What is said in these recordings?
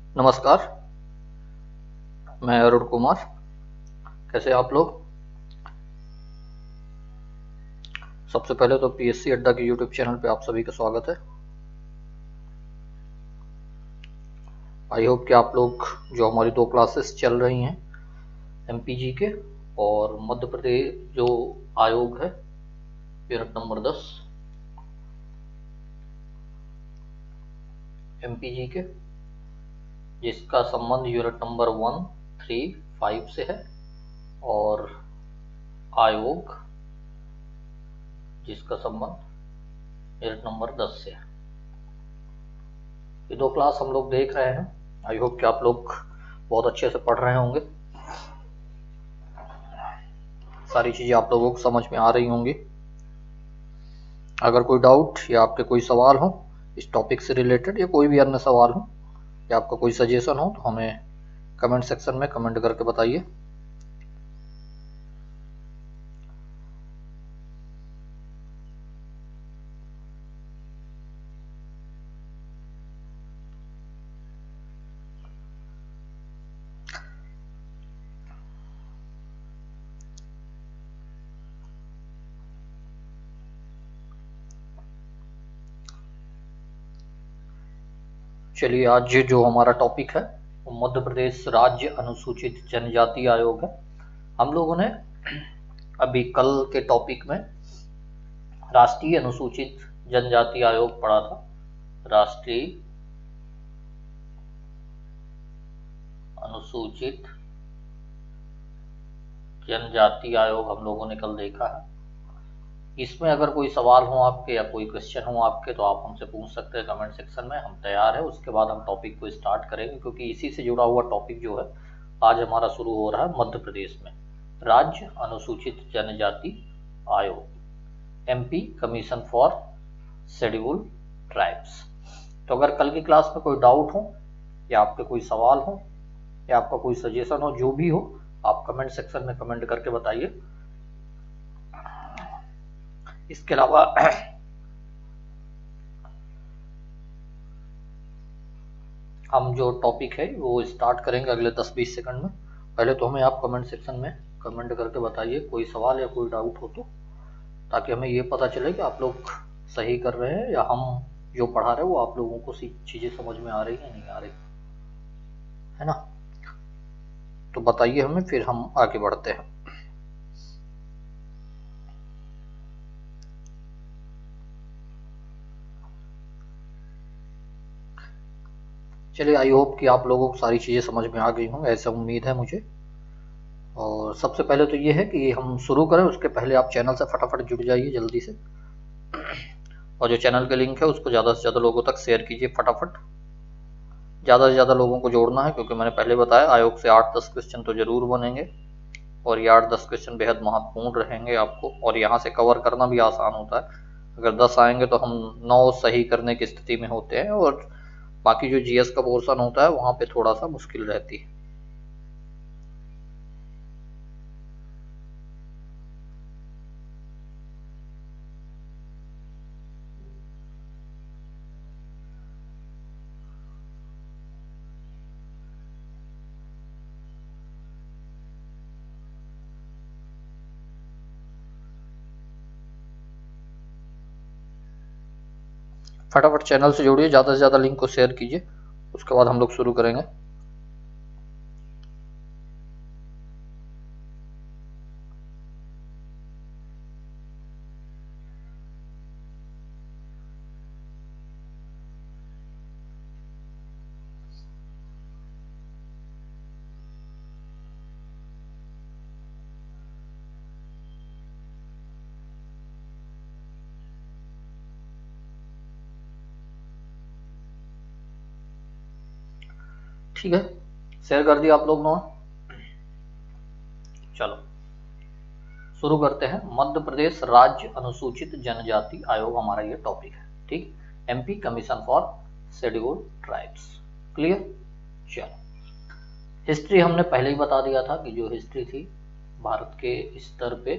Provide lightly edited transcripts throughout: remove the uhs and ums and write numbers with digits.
नमस्कार। मैं अरुण कुमार। कैसे हैं आप लोग? सबसे पहले तो पीएससी अड्डा के यूट्यूब चैनल पे आप सभी का स्वागत है। आई होप कि आप लोग जो हमारी 2 क्लासेस चल रही हैं एमपीजी के और मध्य प्रदेश जो आयोग है यूनिट नंबर 10 एमपीजी के, जिसका संबंध यूनिट नंबर 1, 3, 5 से है, और आयोग जिसका संबंध यूनिट नंबर 10 से है। ये 2 क्लास हम लोग देख रहे हैं। आई होप कि आप लोग बहुत अच्छे से पढ़ रहे होंगे। सारी चीज़ें आप लोगों को समझ में आ रही होंगी। अगर कोई डाउट या आपके कोई सवाल हो इस टॉपिक से रिलेटेड, या कोई भी अन्य सवाल हो, या आपका कोई सजेशन हो, तो हमें कमेंट सेक्शन में कमेंट करके बताइए। चलिए, आज जो हमारा टॉपिक है वो मध्य प्रदेश राज्य अनुसूचित जनजाति आयोग है। हम लोगों ने अभी कल के टॉपिक में राष्ट्रीय अनुसूचित जनजाति आयोग पढ़ा था। राष्ट्रीय अनुसूचित जनजाति आयोग हम लोगों ने कल देखा है। इसमें अगर कोई सवाल हो आपके या कोई क्वेश्चन हो आपके, तो आप हमसे पूछ सकते हैं कमेंट सेक्शन में। हम तैयार हैं। उसके बाद हम टॉपिक को स्टार्ट करेंगे, क्योंकि इसी से जुड़ा हुआ टॉपिक जो है आज हमारा शुरू हो रहा है मध्य प्रदेश में राज्य अनुसूचित जनजाति आयोग, MP commission for scheduled tribes. तो अगर कल की क्लास में कोई डाउट हो, या आपके कोई सवाल हो, या आपका कोई सजेशन हो, जो भी हो, आप कमेंट सेक्शन में कमेंट करके बताइए। इसके अलावा हम जो टॉपिक है वो स्टार्ट करेंगे अगले 10-20 सेकंड में। पहले तो हमें आप कमेंट सेक्शन में कमेंट करके बताइए कोई सवाल या कोई डाउट हो तो, ताकि हमें ये पता चले कि आप लोग सही कर रहे हैं या हम जो पढ़ा रहे हैं वो आप लोगों को चीज़ें समझ में आ रही है नहीं आ रही है ना। तो बताइए हमें, फिर हम आगे बढ़ते हैं। चलिए, आई होप कि आप लोगों को सारी चीज़ें समझ में आ गई होंगी, ऐसा उम्मीद है मुझे। और सबसे पहले तो ये है कि हम शुरू करें उसके पहले आप चैनल से फटाफट जुड़ जाइए जल्दी से, और जो चैनल का लिंक है उसको ज़्यादा से ज़्यादा लोगों तक शेयर कीजिए फटाफट। ज़्यादा से ज़्यादा लोगों को जोड़ना है, क्योंकि मैंने पहले बताया आयोग से 8-10 क्वेश्चन तो ज़रूर बनेंगे, और ये 8-10 क्वेश्चन बेहद महत्वपूर्ण रहेंगे आपको, और यहाँ से कवर करना भी आसान होता है। अगर 10 आएंगे तो हम 9 सही करने की स्थिति में होते हैं, और बाकी जो जीएस का पोर्शन होता है वहाँ पे थोड़ा सा मुश्किल रहती है। फटाफट चैनल से जोड़िए, ज़्यादा से ज़्यादा लिंक को शेयर कीजिए, उसके बाद हम लोग शुरू करेंगे। ठीक है, शेयर कर दिया आप लोग ने। चलो शुरू करते हैं। मध्य प्रदेश राज्य अनुसूचित जनजाति आयोग हमारा ये टॉपिक है, ठीक। MP commission for scheduled tribes. Clear. चलो, हिस्ट्री हमने पहले ही बता दिया था कि जो हिस्ट्री थी भारत के स्तर पे,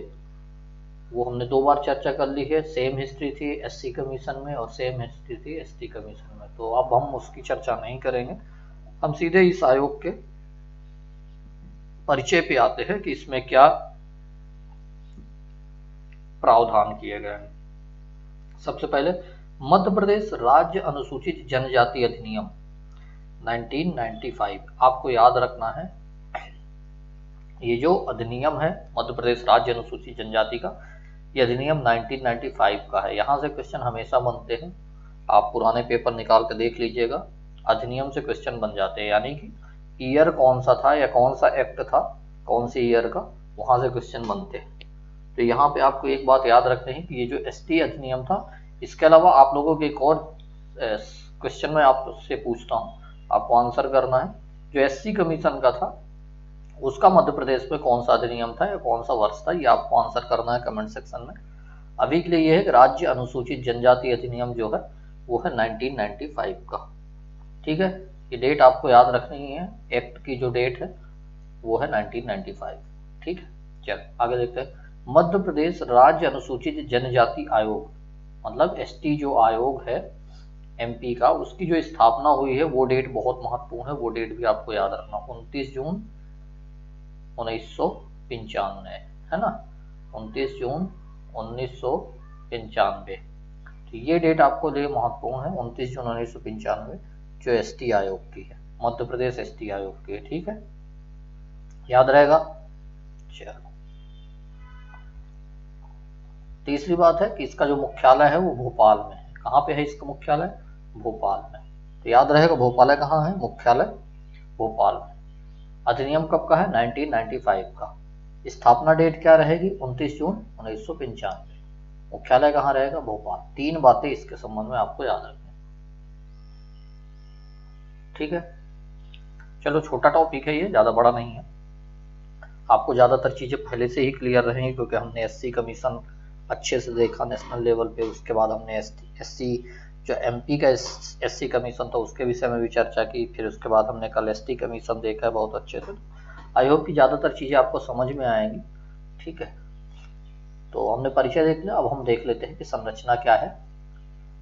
वो हमने 2 बार चर्चा कर ली है। सेम हिस्ट्री थी एससी कमीशन में और सेम हिस्ट्री थी एसटी कमीशन में, तो अब हम उसकी चर्चा नहीं करेंगे। हम सीधे इस आयोग के परिचय पे आते हैं कि इसमें क्या प्रावधान किए गए हैं। सबसे पहले मध्य प्रदेश राज्य अनुसूचित जनजाति अधिनियम 1995 आपको याद रखना है। ये जो अधिनियम है मध्य प्रदेश राज्य अनुसूचित जनजाति का, ये अधिनियम 1995 का है। यहाँ से क्वेश्चन हमेशा बनते हैं, आप पुराने पेपर निकाल के देख लीजिएगा, अधिनियम से क्वेश्चन बन जाते हैं, यानी कि ईयर कौन सा था या कौन सा एक्ट था, कौन से ईयर का, वहाँ से क्वेश्चन बनते हैं। तो यहाँ पे आपको एक बात याद रखनी है कि ये जो एसटी अधिनियम था, इसके अलावा आप लोगों के एक और क्वेश्चन मैं आपसे पूछता हूँ, आपको आंसर करना है। जो एससी कमीशन का था उसका मध्य प्रदेश में कौन सा अधिनियम था या कौन सा वर्ष था, ये आपको आंसर करना है कमेंट सेक्शन में। अभी के लिए ये है कि राज्य अनुसूचित जनजाति अधिनियम जो है वो है 1995 का। ठीक है, ये डेट आपको याद रखनी है, एक्ट की जो डेट है वो है 1995। ठीक है, चलो आगे देखते हैं। मध्य प्रदेश राज्य अनुसूचित जनजाति आयोग, मतलब एसटी जो आयोग है एमपी का, उसकी जो स्थापना हुई है वो डेट बहुत महत्वपूर्ण है, वो डेट भी आपको याद रखना, 29 जून 1995 है ना, 29 जून 1995। तो ये डेट आपको लिए महत्वपूर्ण है, 29 जून 1995, जो एसटी आयोग की है, मध्य प्रदेश एसटी आयोग की है। ठीक है, याद रहेगा। चलो, तीसरी बात है कि इसका जो मुख्यालय है वो भोपाल में है। कहाँ पे है इसका मुख्यालय? भोपाल में। तो याद रहेगा भोपाल कहाँ है, मुख्यालय भोपाल में। अधिनियम कब का है? 1995 का। स्थापना डेट क्या रहेगी? 29 जून 1995। मुख्यालय कहाँ रहेगा? भोपाल। तीन बातें इसके संबंध में आपको याद रखनी। ठीक है, चलो छोटा टॉपिक है ये, ज्यादा बड़ा नहीं है, आपको ज्यादातर चीजें पहले से ही क्लियर रहेंगी क्योंकि हमने एससी कमीशन अच्छे से देखा नेशनल लेवल पे, उसके बाद हमने एससी जो एमपी का एससी कमीशन था उसके विषय में भी चर्चा की, फिर उसके बाद हमने कल एसटी कमीशन देखा है बहुत अच्छे से। आई होप कि ज़्यादातर चीज़ें आपको समझ में आएंगी। ठीक है, तो हमने परिचय देख लिया, अब हम देख लेते हैं कि संरचना क्या है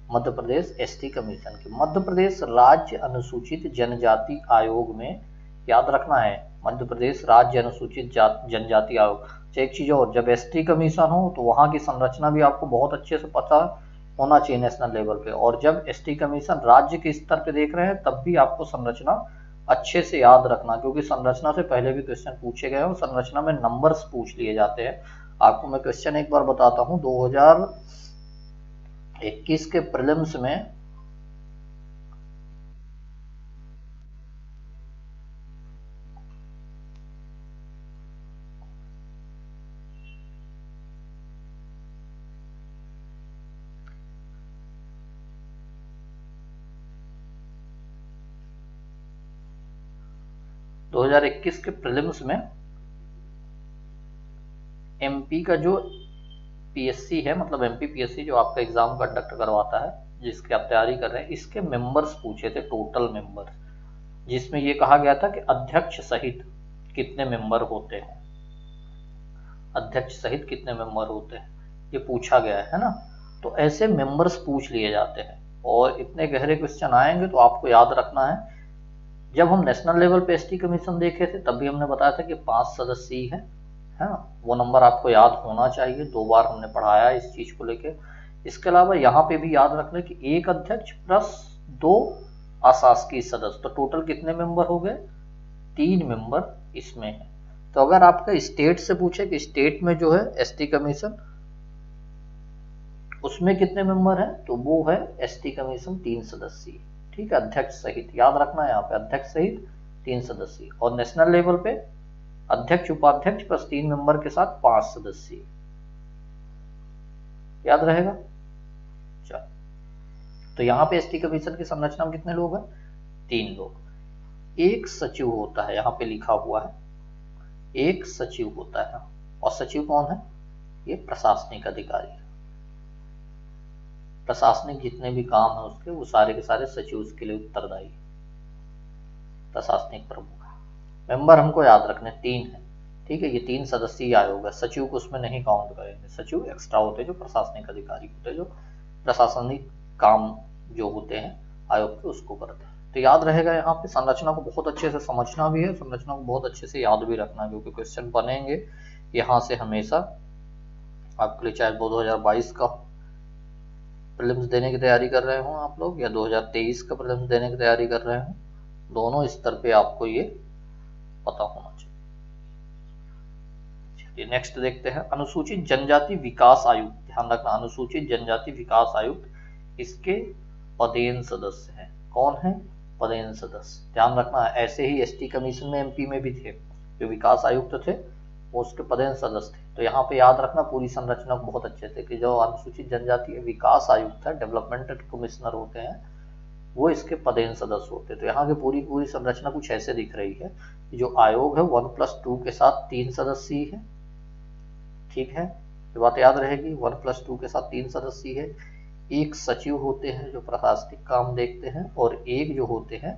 मध्य प्रदेश एसटी कमीशन की। मध्य प्रदेश राज्य अनुसूचित जनजाति आयोग में याद रखना है, मध्य प्रदेश राज्य अनुसूचित जनजाति आयोग। एक चीज और, जब एसटी कमीशन हो तो वहां की संरचना भी आपको बहुत अच्छे से पता होना चाहिए नेशनल लेवल पे, और जब एसटी कमीशन राज्य के स्तर पे देख रहे हैं तब भी आपको संरचना अच्छे से याद रखना, क्योंकि संरचना से पहले भी क्वेश्चन पूछे गए और संरचना में नंबर्स पूछ लिए जाते हैं। आपको मैं क्वेश्चन एक बार बताता हूँ, 2021 के प्रीलिम्स में 2021 के प्रीलिम्स में एमपी का जो पीएससी है, मतलब एमपी पीएससी जो आपका एग्जाम कंडक्ट करवाता है, जिसकी आप तैयारी कर रहे हैं, इसके मेंबर्स पूछे थे, टोटल मेंबर्स, जिसमें ये कहा गया था कि अध्यक्ष सहित कितने मेंबर होते हैं, अध्यक्ष सहित कितने मेंबर होते हैं, ये पूछा गया है ना। तो ऐसे मेंबर्स पूछ लिए जाते हैं और इतने गहरे क्वेश्चन आएंगे तो आपको याद रखना है। जब हम नेशनल लेवल पे एसटी कमीशन देखे थे तब भी हमने बताया था कि 5 सदस्यीय है ना, वो नंबर आपको याद होना चाहिए, 2 बार हमने पढ़ाया इस चीज को लेके। इसके अलावा यहाँ पे भी याद रख लें कि एक अध्यक्ष प्लस 2 अशासकीय सदस्य, तो टोटल कितने मेंबर हो गए? 3 मेंबर इसमें है। तो अगर आपका स्टेट से पूछे कि स्टेट में जो है एसटी कमीशन उसमें कितने मेंबर हैं, तो वो है एसटी कमीशन 3 सदस्यीय। ठीक है, अध्यक्ष सहित याद रखना है, यहाँ पे अध्यक्ष सहित 3 सदस्यीय, और नेशनल लेवल पे अध्यक्ष उपाध्यक्ष प्लस 3 मेंबर के साथ 5 सदस्यीय, याद रहेगा। चलो, तो यहाँ पे एसटी कमीशन की संरचना में कितने लोग हैं? 3 लोग। एक सचिव होता है, यहाँ पे लिखा हुआ है एक सचिव होता है, और सचिव कौन है? ये प्रशासनिक अधिकारी है। प्रशासनिक जितने भी काम है उसके, वो सारे के सारे सचिव उसके लिए उत्तरदायी है, प्रशासनिक प्रमुख है। मेंबर हमको याद रखने 3 है। ठीक है, ये 3 सदस्यीय आयोग है, सचिव को उसमें नहीं काउंट करेंगे, सचिव एक्स्ट्रा होते हैं जो प्रशासनिक अधिकारी होते हैं, जो प्रशासनिक काम जो होते हैं आयोग के उसको करते हैं। तो याद रहेगा, यहाँ पे संरचना को बहुत अच्छे से समझना भी है, संरचना को बहुत अच्छे से याद भी रखना है, क्योंकि क्वेश्चन बनेंगे यहाँ से हमेशा आपके लिए, चाहे 2022 का प्रीलिम्स देने की तैयारी कर रहे हो आप लोग या 2023 का प्रीलिम्स देने की तैयारी कर रहे हो, दोनों स्तर पे आपको ये पता होना चाहिए। चलिए नेक्स्ट देखते हैं, अनुसूचित जनजाति विकास आयुक्त। ध्यान रखना, अनुसूचित जनजाति विकास आयुक्त, इसके पदेन सदस्य हैं। कौन है? पदेन सदस्य। ध्यान रखना, ऐसे ही एसटी कमीशन में एमपी में भी थे जो विकास आयुक्त थे, वो उसके पदेन सदस्य थे। तो यहाँ पे याद रखना पूरी संरचना को बहुत अच्छे से, कि जो अनुसूचित जनजाति विकास आयुक्त है, डेवलपमेंट कमिश्नर होते हैं, वो इसके पदेन सदस्य होते हैं। तो यहाँ की पूरी पूरी संरचना कुछ ऐसे दिख रही है कि जो आयोग है 1+2 के साथ 3 सदस्य है। ठीक है, ये बात याद रहेगी, 1+2 के साथ 3 सदस्य है। एक सचिव होते हैं जो प्रशासनिक काम देखते हैं, और एक जो होते हैं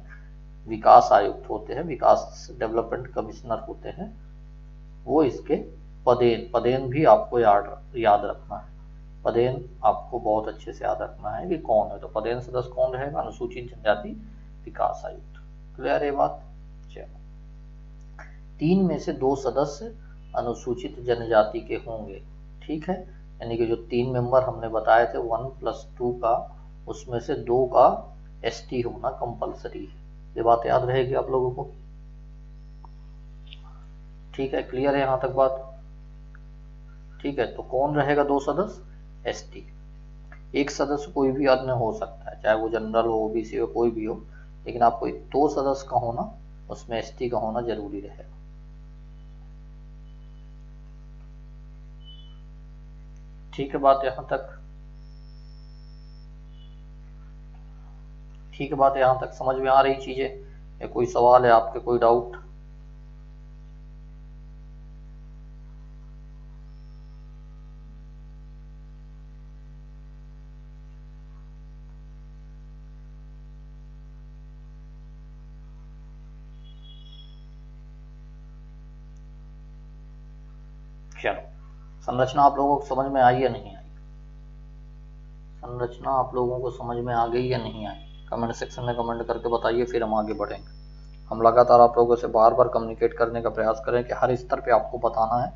विकास आयुक्त होते हैं, विकास डेवलपमेंट कमिश्नर होते हैं, वो इसके पदेन भी आपको याद रखना है। पदेन आपको बहुत अच्छे से याद रखना है कि कौन है। तो पदेन सदस्य कौन रहेगा? अनुसूचित जनजाति विकास आयुक्त। क्लियर है बात? चलो, 3 में से 2 सदस्य अनुसूचित जनजाति के होंगे। ठीक है, यानी कि जो 3 मेंबर हमने बताए थे 1+2 का, उसमें से 2 का एसटी होना कंपलसरी है। ये बात याद रहेगी आप लोगों को। ठीक है, क्लियर है यहाँ तक बात? ठीक है, तो कौन रहेगा 2 सदस्य? एसटी। एक सदस्य कोई भी अन्य हो सकता है, चाहे वो जनरल हो, ओबीसी हो, कोई भी हो, लेकिन आपको 2 सदस्य का होना, उसमें एसटी का होना जरूरी रहेगा। ठीक है बात यहाँ तक? ठीक है बात यहाँ तक समझ में आ रही चीजें, या कोई सवाल है आपके, कोई डाउट? चलो, संरचना आप लोगों को समझ में आई या नहीं आई? संरचना आप लोगों को समझ में आ गई या नहीं आई? कमेंट सेक्शन में कमेंट करके बताइए, फिर हम आगे बढ़ेंगे। हम लगातार आप लोगों से बार बार कम्युनिकेट करने का प्रयास करें कि हर स्तर पे आपको बताना है,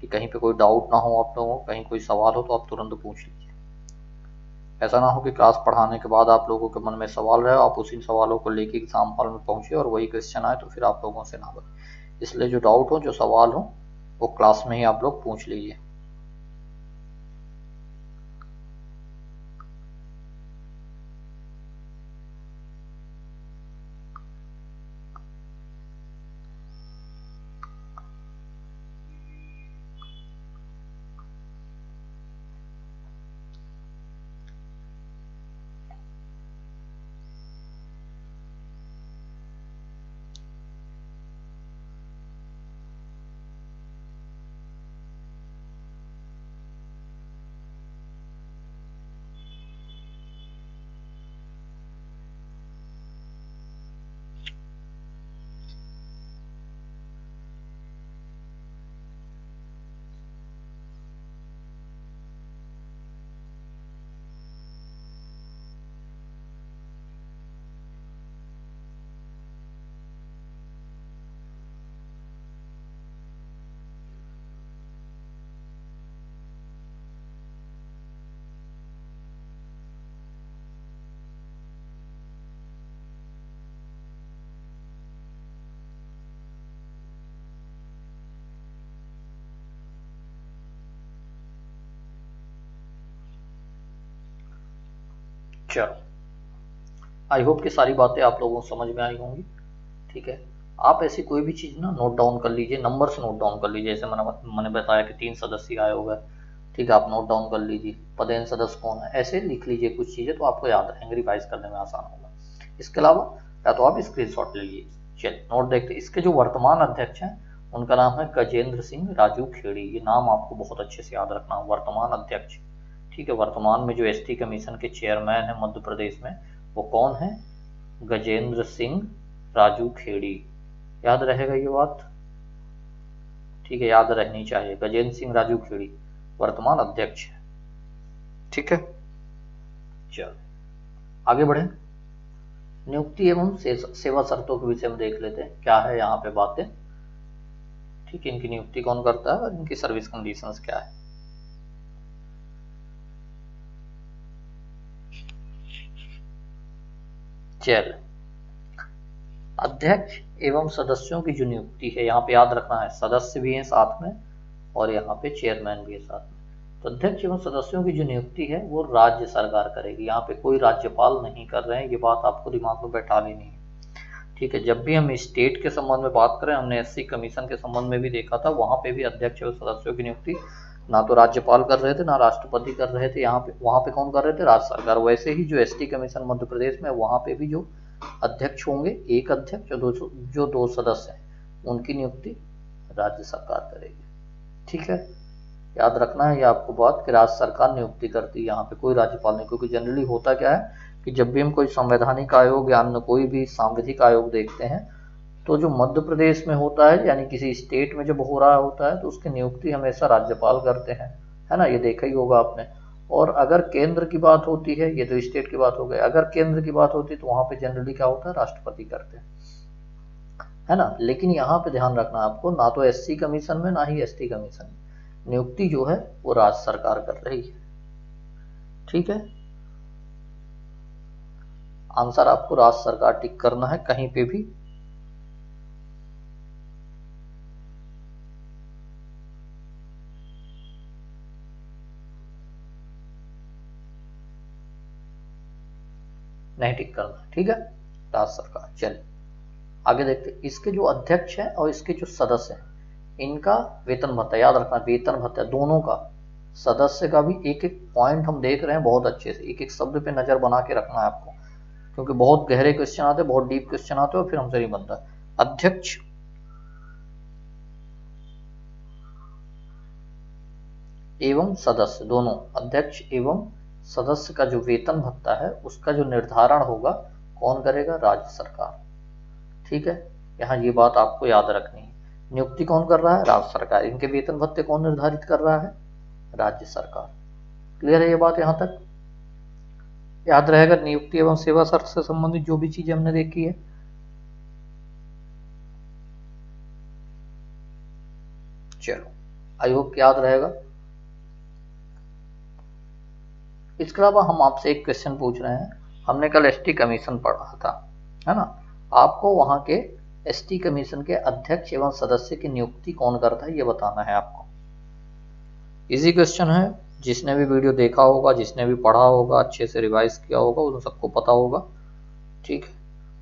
कि कहीं पे कोई डाउट ना हो आप लोगों को, कहीं कोई सवाल हो तो आप तुरंत पूछ लीजिए। ऐसा ना हो कि क्लास पढ़ाने के बाद आप लोगों के मन में सवाल रहे, आप उसी सवालों को लेके एग्जाम हॉल में पहुंचे और वही क्वेश्चन आए तो फिर आप लोगों से ना बने। इसलिए जो डाउट हो, जो सवाल हो, वो क्लास में ही आप लोग पूछ लीजिए। चलो, आई होप कि सारी बातें आप लोगों को समझ में आई होंगी। ठीक है, आप ऐसी कोई भी चीज़ ना नोट डाउन कर लीजिए, नंबर से नोट डाउन कर लीजिए। जैसे मैंने बताया कि 3 सदस्य आयोग है, ठीक है, आप नोट डाउन कर लीजिए। पदेन सदस्य कौन है, ऐसे लिख लीजिए कुछ चीज़ें, तो आपको याद रहेंगे, रिवाइज करने में आसान होगा। इसके अलावा या तो आप स्क्रीनशॉट ले लीजिए। चलिए नोट देखते हैं। इसके जो वर्तमान अध्यक्ष हैं उनका नाम है गजेंद्र सिंह राजू खेड़ी। ये नाम आपको बहुत अच्छे से याद रखना, वर्तमान अध्यक्ष। ठीक है, वर्तमान में जो एसटी कमीशन के चेयरमैन है मध्य प्रदेश में, वो कौन है? गजेंद्र सिंह राजू खेड़ी। याद रहेगा ये बात? ठीक है, याद रहनी चाहिए, गजेंद्र सिंह राजू खेड़ी वर्तमान अध्यक्ष है। ठीक है, चलो आगे बढ़े। नियुक्ति एवं सेवा शर्तों के विषय में देख लेते हैं क्या है यहाँ पे बातें। ठीक है, इनकी नियुक्ति कौन करता है और इनकी सर्विस कंडीशंस क्या है। चल, अध्यक्ष एवं सदस्यों की जो नियुक्ति है यहाँ पे याद रखना है, सदस्य भी हैं साथ में और यहाँ पे चेयरमैन भी है साथ में। तो अध्यक्ष एवं सदस्यों की जो नियुक्ति है वो राज्य सरकार करेगी। यहाँ पे कोई राज्यपाल नहीं कर रहे हैं, ये बात आपको दिमाग में बैठा लेनी है। ठीक है, जब भी हम स्टेट के संबंध में बात करें, हमने एससी कमीशन के संबंध में भी देखा था, वहां पे भी अध्यक्ष एवं सदस्यों की नियुक्ति ना तो राज्यपाल कर रहे थे ना राष्ट्रपति कर रहे थे। यहाँ पे वहां पे कौन कर रहे थे, राज्य सरकार। वैसे ही जो एसटी कमीशन मध्य प्रदेश में, वहां पे भी जो अध्यक्ष होंगे, एक अध्यक्ष और जो दो सदस्य हैं, उनकी नियुक्ति राज्य सरकार करेगी। ठीक है, याद रखना है ये आपको बात कि राज्य सरकार नियुक्ति करती है, यहाँ पे कोई राज्यपाल नहीं। क्योंकि जनरली होता क्या है कि जब भी हम कोई संवैधानिक आयोग या अन्य कोई भी सांविधिक आयोग देखते हैं, तो जो मध्य प्रदेश में होता है यानी किसी स्टेट में जब हो रहा होता है तो उसकी नियुक्ति हमेशा राज्यपाल करते हैं, है ना, ये देखा ही होगा आपने। और अगर केंद्र की बात होती है, ये तो स्टेट की बात हो गई, अगर केंद्र की बात होती है तो वहां पे जनरली क्या होता है, राष्ट्रपति करते हैं, है ना। लेकिन यहाँ पे ध्यान रखना आपको, ना तो एससी कमीशन में ना ही एसटी कमीशन में नियुक्ति जो है वो राज्य सरकार कर रही है। ठीक है, आंसर आपको राज्य सरकार टिक करना है कहीं पे भी। नहीं टिक करना, ठीक है, राज्य सरकार। चलिए आगे देखते हैं, इसके जो अध्यक्ष हैं और इसके जो सदस्य हैं, इनका वेतन भत्ता याद रखना, वेतन भत्ता दोनों का, सदस्य का भी एक एक पॉइंट हम देख रहे हैं बहुत अच्छे से, एक एक शब्द पे नजर बना के रखना है आपको, क्योंकि बहुत गहरे क्वेश्चन आते हैं, बहुत डीप क्वेश्चन आते हैं और फिर हमसे नहीं बनता। अध्यक्ष एवं सदस्य दोनों, अध्यक्ष एवं सदस्य का जो वेतन भत्ता है उसका जो निर्धारण होगा कौन करेगा, राज्य सरकार। ठीक है, यहाँ ये बात आपको याद रखनी है। नियुक्ति कौन कर रहा है, राज्य सरकार। इनके वेतन भत्ते कौन निर्धारित कर रहा है, राज्य सरकार। क्लियर है ये बात यहाँ तक, याद रहेगा नियुक्ति एवं सेवा शर्त से संबंधित जो भी चीजें हमने देखी है। चलो आई होप याद रहेगा। इसके अलावा हम आपसे एक क्वेश्चन पूछ रहे हैं, हमने कल एसटी कमीशन पढ़ा था, है ना, आपको वहां के एसटी कमीशन के अध्यक्ष एवं सदस्य की नियुक्ति कौन करता है ये बताना है आपको। इजी क्वेश्चन है, जिसने भी वीडियो देखा होगा, जिसने भी पढ़ा होगा, अच्छे से रिवाइज किया होगा, उन सबको पता होगा। ठीक है,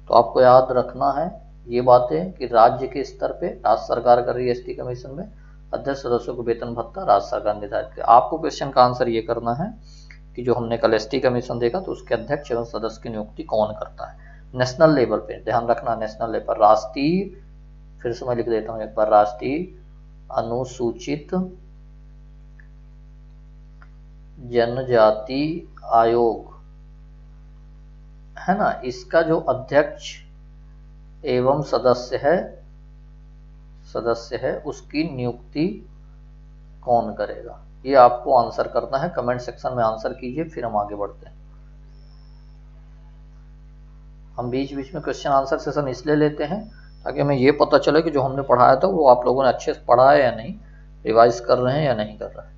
तो आपको याद रखना है ये बातें कि राज्य के स्तर पे राज्य सरकार कर रही है एसटी कमीशन में, अध्यक्ष सदस्यों को वेतन भत्ता राज्य सरकार निर्धारित करे। आपको क्वेश्चन का आंसर ये करना है कि जो हमने कल एसटी कमीशन देखा तो उसके अध्यक्ष एवं सदस्य की नियुक्ति कौन करता है। नेशनल लेवल पे ध्यान रखना, नेशनल लेवल, राष्ट्रीय, फिर से मैं लिख देता हूँ एक बार, राष्ट्रीय अनुसूचित जनजाति आयोग, है ना, इसका जो अध्यक्ष एवं सदस्य है उसकी नियुक्ति कौन करेगा, ये आपको आंसर करना है। कमेंट सेक्शन में आंसर कीजिए, फिर हम आगे बढ़ते हैं। हम बीच बीच में क्वेश्चन आंसर सेशन इसलिए लेते हैं ताकि हमें ये पता चले कि जो हमने पढ़ाया था वो आप लोगों ने अच्छे से पढ़ा है या नहीं, रिवाइज कर रहे हैं या नहीं कर रहे हैं।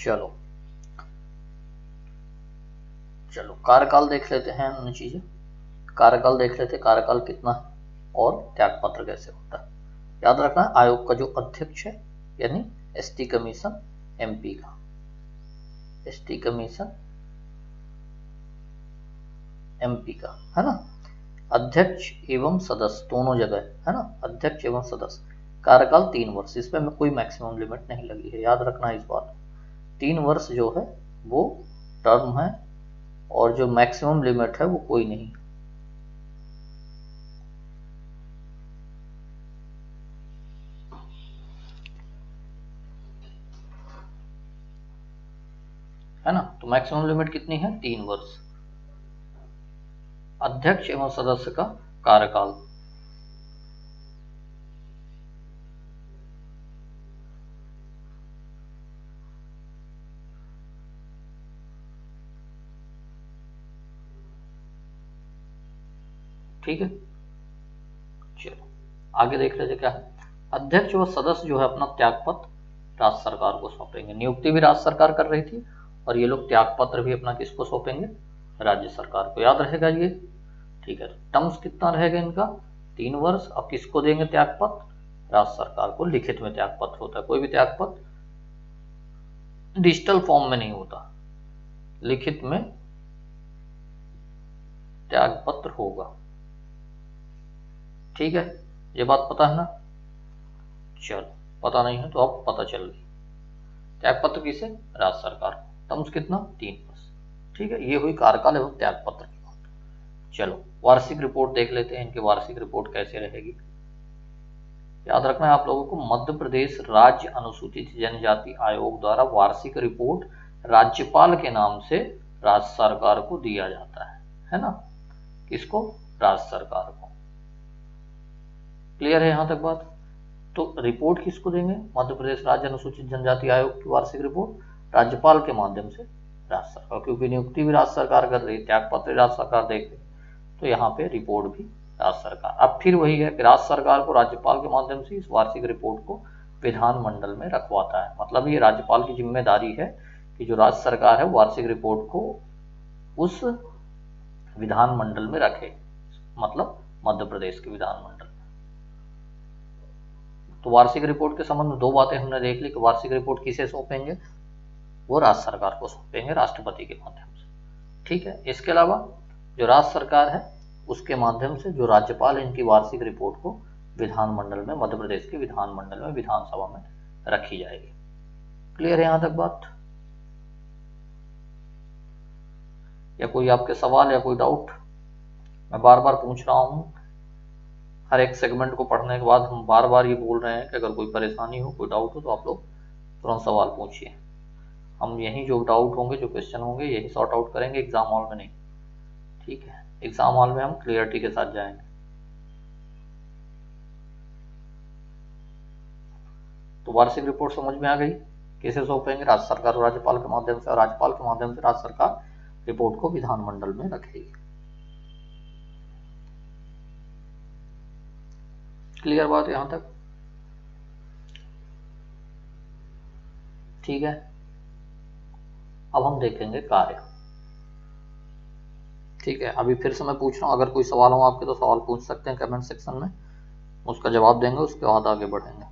चलो चलो कार्यकाल देख लेते हैं अन्य चीजें। कार्यकाल देख लेते हैं, कार्यकाल कितना है और त्यागपत्र कैसे होता है। याद रखना आयोग का जो अध्यक्ष है यानी एसटी कमीशन एमपी का, एसटी कमीशन एमपी का है ना, अध्यक्ष एवं सदस्य दोनों जगह है ना, अध्यक्ष एवं सदस्य। कार्यकाल 3 वर्ष, इसमें कोई मैक्सिमम लिमिट नहीं लगी है, याद रखना इस बात। 3 वर्ष जो है वो टर्म है और जो मैक्सिमम लिमिट है वो कोई नहीं। है ना, तो मैक्सिमम लिमिट कितनी है 3 वर्ष। अध्यक्ष एवं सदस्य का कार्यकाल ठीक है। चलो आगे देख लेते क्या है। अध्यक्ष व सदस्य जो है अपना त्यागपत्र राज्य सरकार को सौंपेंगे। नियुक्ति भी राज्य सरकार कर रही थी और ये लोग त्यागपत्र भी अपना किसको सौंपेंगे, राज्य सरकार को। याद रहेगा ये, ठीक है। टर्म्स कितना रहेगा इनका 3 वर्ष। अब किसको देंगे त्यागपत्र, राज्य सरकार को। लिखित में त्यागपत्र होता है, कोई भी त्यागपत्र डिजिटल फॉर्म में नहीं होता, लिखित में त्यागपत्र होगा। ठीक है, ये बात पता है ना। चलो पता नहीं है तो अब पता चल गई। त्यागपत्र किसे, राज्य सरकार को। टर्म्स कितना 3 वर्ष। ठीक है, ये हुई कार्यकाल एवं त्यागपत्र की बात। चलो वार्षिक रिपोर्ट देख लेते हैं, इनकी वार्षिक रिपोर्ट कैसे रहेगी। याद रखना है आप लोगों को, मध्य प्रदेश राज्य अनुसूचित जनजाति आयोग द्वारा वार्षिक रिपोर्ट राज्यपाल के नाम से राज्य सरकार को दिया जाता है ना। किसको, राज्य सरकार को। क्लियर है यहां तक बात। तो रिपोर्ट किसको देंगे, मध्य प्रदेश राज्य अनुसूचित जनजाति आयोग की वार्षिक रिपोर्ट राज्यपाल के माध्यम से राज्य सरकार, क्योंकि नियुक्ति भी राज्य सरकार कर रही है, त्यागपत्र राज्य सरकार देख रही, तो यहाँ पे रिपोर्ट भी राज्य सरकार। अब फिर वही है कि राज्य सरकार को राज्यपाल के माध्यम से इस वार्षिक रिपोर्ट को विधानमंडल में रखवाता है। मतलब ये राज्यपाल की जिम्मेदारी है कि जो राज्य सरकार है वार्षिक रिपोर्ट को उस विधानमंडल में रखे, मतलब मध्य प्रदेश के विधानमंडल। तो वार्षिक रिपोर्ट के संबंध में 2 बातें हमने देख ली कि वार्षिक रिपोर्ट किसे सौंपेंगे, वो राज्य सरकार को सौंपेंगे राष्ट्रपति के माध्यम से। ठीक है, इसके अलावा जो राज्य सरकार है उसके माध्यम से जो राज्यपाल है इनकी वार्षिक रिपोर्ट को विधानमंडल में, मध्य प्रदेश के विधानमंडल में, विधानसभा में रखी जाएगी। क्लियर है यहां तक बात, या कोई आपके सवाल या कोई डाउट। मैं बार बार पूछ रहा हूं, हर एक सेगमेंट को पढ़ने के बाद हम बार बार ये बोल रहे हैं कि अगर कोई परेशानी हो, कोई डाउट हो तो आप लोग तुरंत सवाल पूछिए। हम यही जो डाउट होंगे, जो क्वेश्चन होंगे, यही सॉर्ट आउट करेंगे, एग्जाम हॉल में नहीं। ठीक है, एग्जाम हॉल में हम क्लियरिटी के साथ जाएंगे। तो वार्षिक रिपोर्ट समझ में आ गई, कैसे सौंपेंगे, राज्य सरकार और राज्यपाल के माध्यम से, और राज्यपाल के माध्यम से राज्य सरकार रिपोर्ट को विधानमंडल में रखेगी। क्लियर बात यहां तक, ठीक है। अब हम देखेंगे कार्य। ठीक है, अभी फिर से मैं पूछ रहा हूं, अगर कोई सवाल हो आपके तो सवाल पूछ सकते हैं कमेंट सेक्शन में, उसका जवाब देंगे, उसके बाद आगे बढ़ेंगे।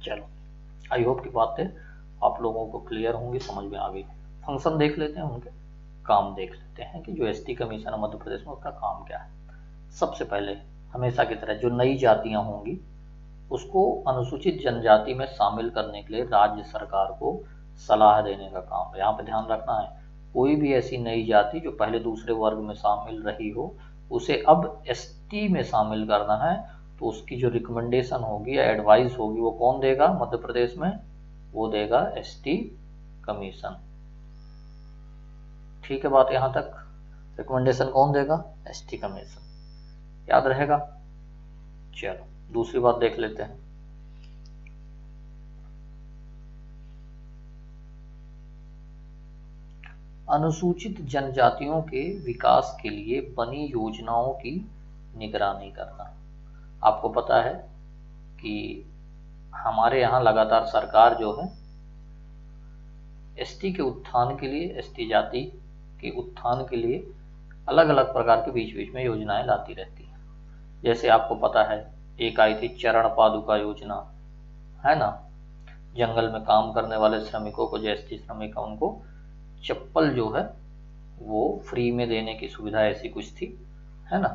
चलो आई होप की बातें आप लोगों को क्लियर होंगी, समझ में आ गई। फंक्शन देख लेते हैं, उनके काम देख लेते हैं कि जो एसटी कमीशन है मध्य प्रदेश में उसका काम क्या है। सबसे पहले हमेशा की तरह जो नई जातियां होंगी उसको अनुसूचित जनजाति में शामिल करने के लिए राज्य सरकार को सलाह देने का काम है। यहाँ पे ध्यान रखना है, कोई भी ऐसी नई जाति जो पहले दूसरे वर्ग में शामिल रही हो उसे अब एसटी में शामिल करना है, तो उसकी जो रिकमेंडेशन होगी या एडवाइस होगी वो कौन देगा मध्य प्रदेश में, वो देगा एसटी कमीशन। ठीक है, बात यहाँ तक। रिकमेंडेशन कौन देगा, एसटी कमीशन, याद रहेगा। चलो दूसरी बात देख लेते हैं। अनुसूचित जनजातियों के विकास के लिए बनी योजनाओं की निगरानी करना। आपको पता है कि हमारे यहाँ लगातार सरकार जो है एसटी के उत्थान के लिए, एसटी जाति के उत्थान के लिए अलग अलग प्रकार के बीच बीच में योजनाएं लाती रहती है। जैसे आपको पता है एक आई थी चरण पादुका योजना, है ना, जंगल में काम करने वाले श्रमिकों को, जो एसटी श्रमिक है उनको चप्पल जो है वो फ्री में देने की सुविधा, ऐसी कुछ थी, है ना,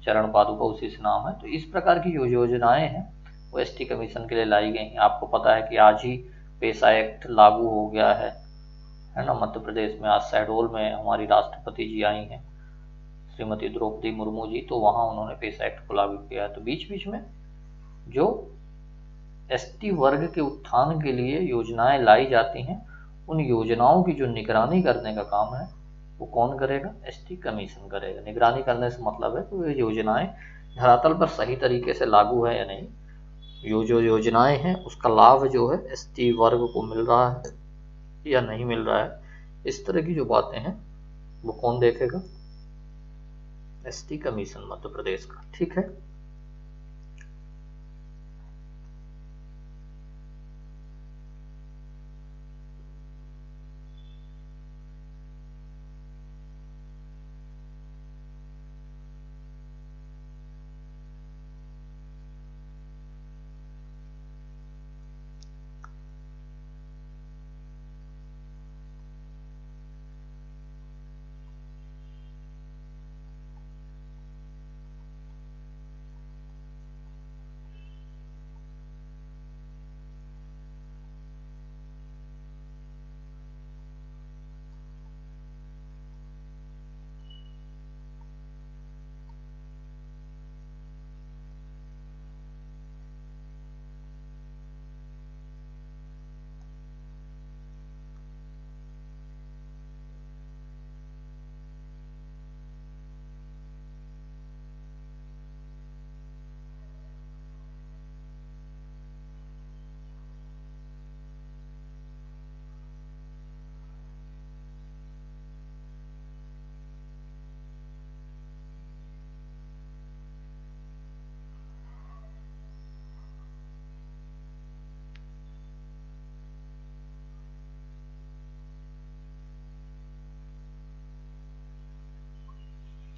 चरण पादुका उसी से नाम है। तो इस प्रकार की जो योजनाएं हैं वो एसटी कमीशन के लिए लाई गई हैं। आपको पता है कि आज ही पेशा एक्ट लागू हो गया है ना मध्य प्रदेश में। आज शहडोल में हमारी राष्ट्रपति जी आई हैं, श्रीमती द्रौपदी मुर्मू जी, तो वहाँ उन्होंने पेशा एक्ट को लागू किया है। तो बीच बीच में जो एसटी वर्ग के उत्थान के लिए योजनाएं लाई जाती हैं, उन योजनाओं की जो निगरानी करने का काम है वो कौन करेगा, एसटी कमीशन करेगा। निगरानी करने से मतलब है कि ये योजनाएं धरातल पर सही तरीके से लागू है या नहीं, जो योजनाएं हैं उसका लाभ जो है एसटी वर्ग को मिल रहा है या नहीं मिल रहा है, इस तरह की जो बातें हैं वो कौन देखेगा, एसटी कमीशन मध्य प्रदेश का। ठीक है,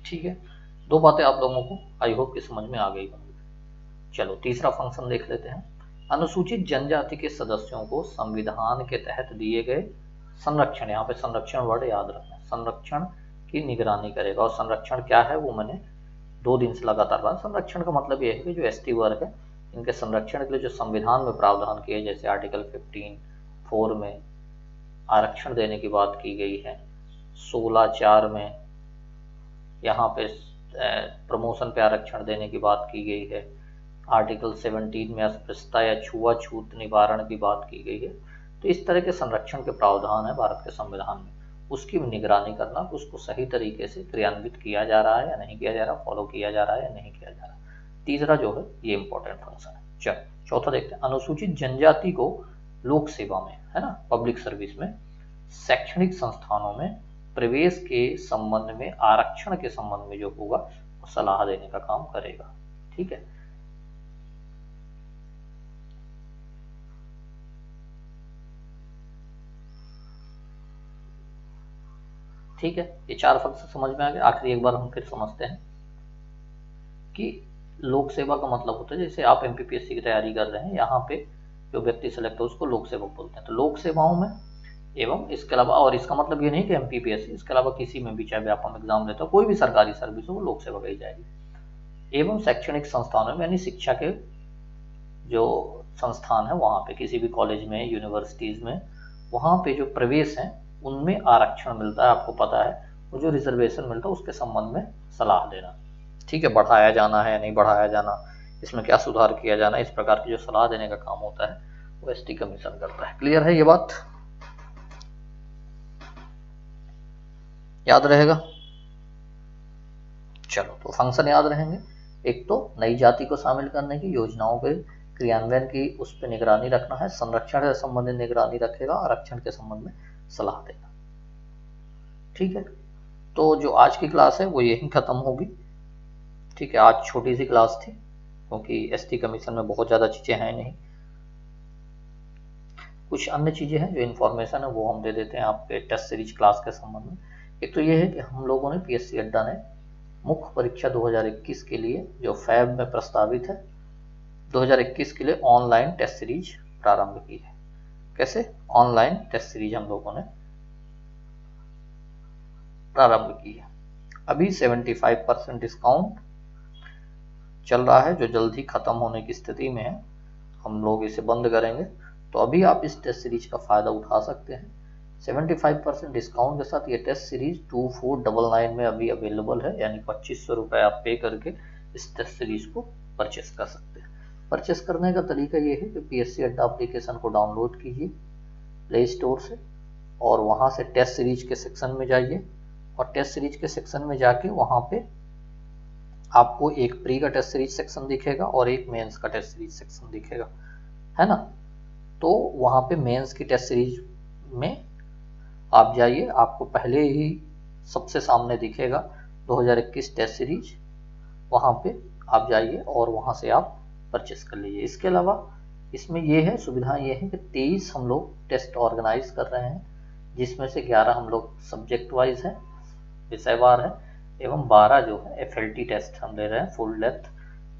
ठीक है, दो बातें आप लोगों को आई होप कि समझ में आ गई होंगी। चलो तीसरा फंक्शन देख लेते हैं। अनुसूचित जनजाति के सदस्यों को संविधान के तहत दिए गए संरक्षण, यहाँ पे संरक्षण वर्ड याद रखना, संरक्षण की निगरानी करेगा। और संरक्षण क्या है वो मैंने 2 दिन से लगातार बात। संरक्षण का मतलब ये है कि जो एसटी वर्ग है इनके संरक्षण के लिए जो संविधान में प्रावधान किए, जैसे आर्टिकल 15(4) में आरक्षण देने की बात की गई है, 16(4) में यहाँ पे प्रमोशन पे आरक्षण देने की बात की गई है, आर्टिकल 17 में अस्पृश्यता या छुआछूत निवारण की बात की गई है। तो इस तरह के संरक्षण के प्रावधान है भारत के संविधान में, उसकी निगरानी करना, उसको सही तरीके से क्रियान्वित किया जा रहा है या नहीं किया जा रहा, फॉलो किया जा रहा है या नहीं किया जा रहा। तीसरा जो है ये इंपॉर्टेंट फंक्शन है। चलो चौथा देखते हैं। अनुसूचित जनजाति को लोक सेवा में, है ना, पब्लिक सर्विस में, शैक्षणिक संस्थानों में प्रवेश के संबंध में, आरक्षण के संबंध में जो होगा वो सलाह देने का काम करेगा। ठीक है, ठीक है, ये 4 फंक्शन समझ में आ गए। आखिरी एक बार हम फिर समझते हैं कि लोक सेवा का मतलब होता है, जैसे आप एमपीपीएससी की तैयारी कर रहे हैं, यहाँ पे जो व्यक्ति सेलेक्ट हो उसको लोक सेवक बोलते हैं। तो लोक सेवाओं में एवं इसके अलावा, और इसका मतलब ये नहीं कि एमपीपीएससी, इसके अलावा किसी में भी चाहे व्यापम एग्जाम देते हो, कोई भी सरकारी सर्विस हो वो लोक सेवा कही जाएगी। एवं शैक्षणिक संस्थानों में, यानी शिक्षा के जो संस्थान है वहाँ पे, किसी भी कॉलेज में, यूनिवर्सिटीज़ में, वहाँ पे जो प्रवेश हैं उनमें आरक्षण मिलता है, आपको पता है, वो जो रिजर्वेशन मिलता है उसके संबंध में सलाह देना। ठीक है, बढ़ाया जाना है या नहीं बढ़ाया जाना, इसमें क्या सुधार किया जाना, इस प्रकार की जो सलाह देने का काम होता है वो एसटी कमीशन करता है। क्लियर है ये बात? याद रहेगा? चलो, तो फंक्शन याद रहेंगे। एक तो नई जाति को शामिल करने की, योजनाओं के क्रियान्वयन की उस पर निगरानी रखना है, संरक्षण से संबंधित निगरानी रखेगा, आरक्षण के संबंध में सलाह देना। ठीक है, तो जो आज की क्लास है वो यहीं खत्म होगी। ठीक है, आज छोटी सी क्लास थी क्योंकि एसटी कमीशन में बहुत ज़्यादा चीज़ें हैं नहीं। कुछ अन्य चीज़ें हैं जो इन्फॉर्मेशन है वो हम दे देते हैं आपके टेस्ट सीरीज क्लास के संबंध में। एक तो ये है कि हम लोगों ने, पीएससी अड्डा ने, मुख्य परीक्षा 2021 के लिए जो फैब में प्रस्तावित है 2021 के लिए ऑनलाइन टेस्ट सीरीज प्रारंभ की है। कैसे? ऑनलाइन टेस्ट सीरीज हम लोगों ने प्रारंभ की है। अभी 75% डिस्काउंट चल रहा है जो जल्द ही खत्म होने की स्थिति में है, हम लोग इसे बंद करेंगे। तो अभी आप इस टेस्ट सीरीज का फायदा उठा सकते हैं। 75% डिस्काउंट के साथ ये टेस्ट सीरीज 2499 में अभी अवेलेबल है, यानी 2500 रुपये आप पे करके इस टेस्ट सीरीज को परचेस कर सकते हैं। परचेस करने का तरीका ये है कि पीएससी अड्डा एप्लीकेशन को डाउनलोड कीजिए प्ले स्टोर से, और वहाँ से टेस्ट सीरीज के सेक्शन में जाइए, और टेस्ट सीरीज के सेक्शन में जाके वहाँ पे आपको एक प्री का टेस्ट सीरीज सेक्शन दिखेगा और एक मेंस का टेस्ट सीरीज सेक्शन दिखेगा, है ना। तो वहाँ पे मेंस की टेस्ट सीरीज में आप जाइए, आपको पहले ही सबसे सामने दिखेगा 2021 टेस्ट सीरीज, वहाँ पे आप जाइए और वहाँ से आप परचेस कर लीजिए। इसके अलावा इसमें ये है, सुविधा ये है कि 23 हम लोग टेस्ट ऑर्गेनाइज कर रहे हैं, जिसमें से 11 हम लोग सब्जेक्ट वाइज है, विषयवार है, एवं 12 जो है एफएलटी टेस्ट हम ले रहे हैं, फुल डेप्थ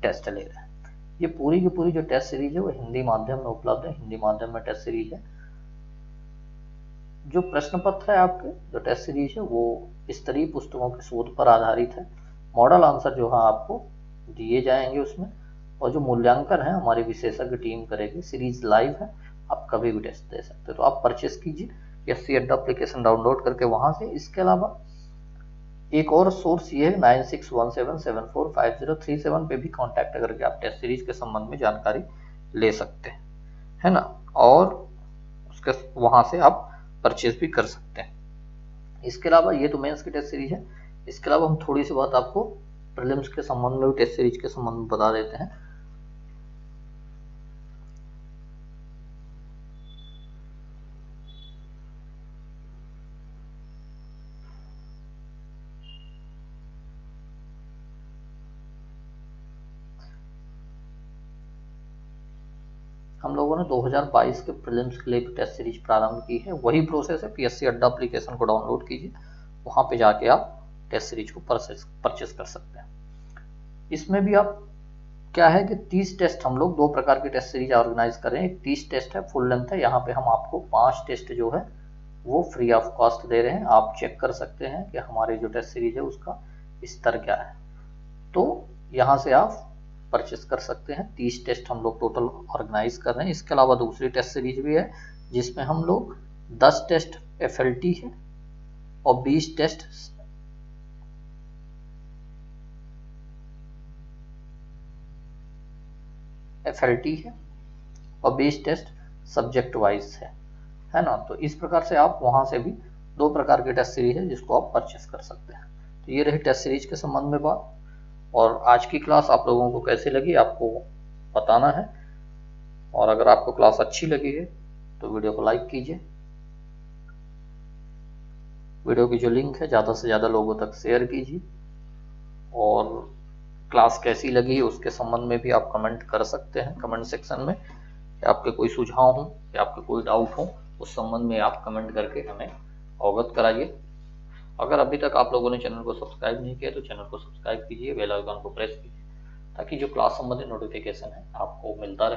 टेस्ट ले रहे हैं। ये पूरी की पूरी जो टेस्ट सीरीज है वो हिंदी माध्यम में उपलब्ध है, हिंदी माध्यम में टेस्ट सीरीज है। जो प्रश्न पत्र है आपके, जो टेस्ट सीरीज है वो स्तरीय पुस्तकों के शोध पर आधारित है। मॉडल आंसर जो है आपको दिए जाएंगे उसमें, और जो मूल्यांकन है हमारी विशेषज्ञ टीम करेगी। सीरीज लाइव है, आप कभी भी टेस्ट दे सकते हो। तो आप परचेस कीजिए पीएससी अड्डा एप्लीकेशन डाउनलोड करके वहां से। इसके अलावा एक और सोर्स ये है 9617745037 पे भी कांटेक्ट करके आप टेस्ट सीरीज के संबंध में जानकारी ले सकते हैं, है ना, और उसके वहां से आप परचेज भी कर सकते हैं। इसके अलावा ये तो मेंस की टेस्ट सीरीज है, इसके अलावा हम थोड़ी सी बात आपको प्रीलिम्स के संबंध में भी टेस्ट सीरीज के संबंध में बता देते हैं। हम लोगों ने 2022 के प्रीलिम्स के लिए भी टेस्ट सीरीज प्रारंभ की है। वही प्रोसेस है, पीएससी अड्डा एप्लीकेशन को डाउनलोड कीजिए, वहां पे जाके आप टेस्ट सीरीज को परचेस कर सकते हैं। इसमें भी आप क्या है कि 30 टेस्ट हम लोग 2 प्रकार की टेस्ट सीरीज ऑर्गेनाइज कर रहे हैं। एक 30 टेस्ट है, फुल लेंथ है, यहाँ पे हम आपको 5 टेस्ट जो है वो फ्री ऑफ कॉस्ट दे रहे हैं। आप चेक कर सकते हैं कि हमारी जो टेस्ट सीरीज है उसका स्तर क्या है, तो यहाँ से आप परचेस कर सकते हैं। 30 टेस्ट हम लोग टोटल ऑर्गेनाइज कर रहे हैं। इसके अलावा दूसरी टेस्ट सीरीज भी है जिसमें हम लोग 10 टेस्ट एफएलटी है और 20 टेस्ट एफएलटी है और 20 टेस्ट सब्जेक्ट वाइज है ना। तो इस प्रकार से आप वहां से भी 2 प्रकार की टेस्ट सीरीज है जिसको आप परचेस कर सकते हैं। तो ये रही टेस्ट सीरीज के संबंध में बात। और आज की क्लास आप लोगों को कैसी लगी आपको बताना है, और अगर आपको क्लास अच्छी लगी है तो वीडियो को लाइक कीजिए, वीडियो की जो लिंक है ज़्यादा से ज़्यादा लोगों तक शेयर कीजिए, और क्लास कैसी लगी है उसके संबंध में भी आप कमेंट कर सकते हैं कमेंट सेक्शन में। आपके कोई सुझाव हो या आपके कोई डाउट हो उस संबंध में आप कमेंट करके हमें अवगत कराइए। अगर अभी तक आप लोगों ने चैनल को सब्सक्राइब नहीं किया तो चैनल को सब्सक्राइब कीजिए, बेल आइकन को प्रेस कीजिए, ताकि जो क्लास संबंधित नोटिफिकेशन है आपको मिलता रहे।